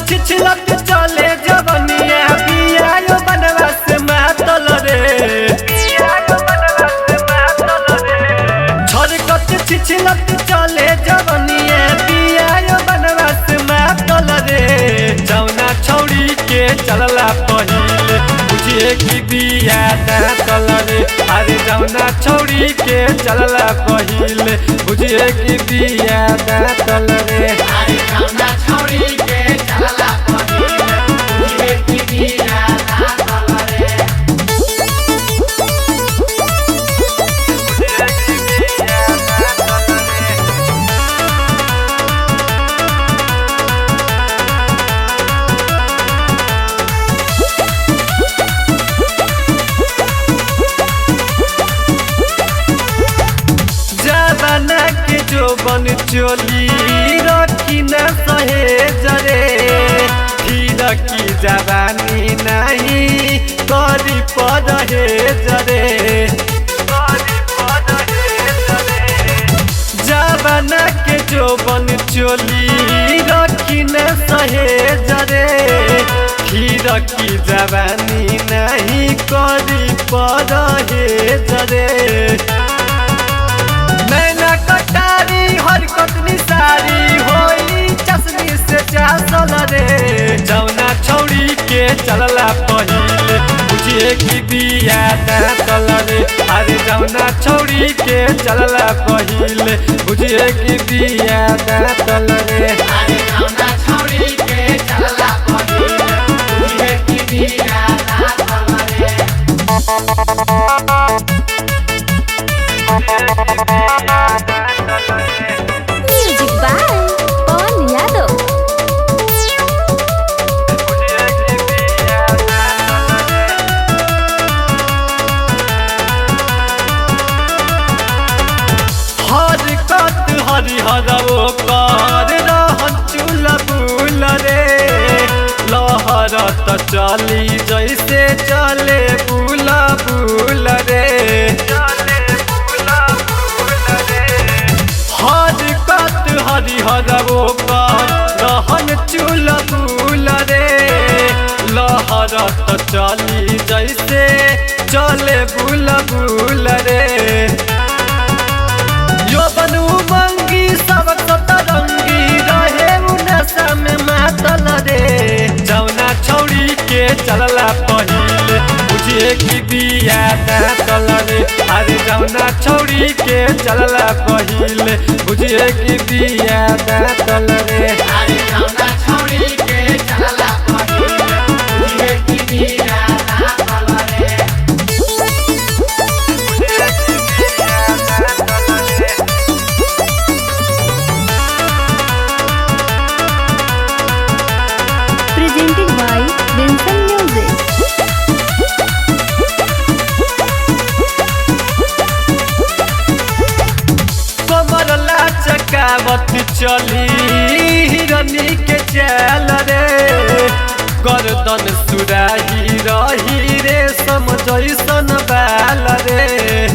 छिछलत चले जवनिया बिया यो बनवास मातल रे छरकत छिछलत चले जवनिया बिया यो बनवास मातल रे जौना छौड़ी के चलला पहिले बुझिए कि बिया दातल रे अरे जौना छौड़ी के चलला पहिले बुझिए कि बिया दातल रे अरे जौना छौड़ी के चलला पहिले बुझिए कि बिया दातल रे जवाना के जो बन चोली रखी न सहेज रे फिर की जवानी नहीं करी परहेज रे जवाना के जो बन चोली रखी न सहेज रे फिर की जवानी नहीं करी परहेज रे मैना कटारी हर कतनी सारी होई चश्मी से चासल रे जौना छौड़ी के चलला पहिले बुझिए कि बिया दातल रे अरे जौना छौड़ी के चलला पहिले बुझिए कि बिया दातल रे अरे जौना छौड़ी के चलला पहिले बुझिए कि बिया दातल रे म्यूजिक बाय पवन यादव। हरकत हरिहरओ कर रहन चूल बुल रे लहर त चली जैसे चले बुल बुल रे हरकत हरिहरओ कर रहन चूल बुल रे लहर त चली जैसे चले बुल बुल रे यो बनू मंगी सब सतरंगी रहे नशा में मातल रे जौना छौड़ी के चलला पहिले बुझिए कि बिया दातल रे अरे जौना छौड़ी के चलला पहिले बुझिए कि बिया दातल रे अरे जौना छौड़ी के चलला पहिले बुझिए कि बिया दातल रे Presented by Vincent Music। कमर लाचकावत चली हिरनी के चल रे गर्दन सुराही रही रे समझैसन बाल रे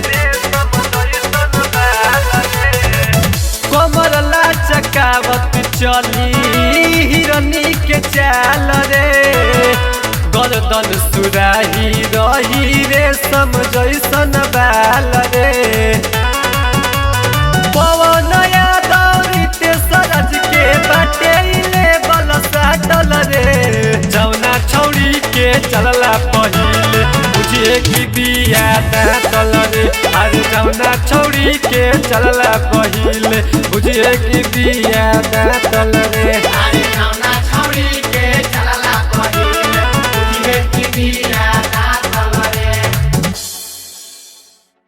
कमर लाचकावत चली हिरनी के चल रे गर्दन सुराही रही रे समझैसन बाल रे पवन यादव सरज के बाटे लेवल साटल रे जौना छौड़ी के चलला पहिले बुझिए कि बिया दातल रे अरे जौना छौड़ी के चलला पहिले बुझिए कि बिया दातल रे अरे जौना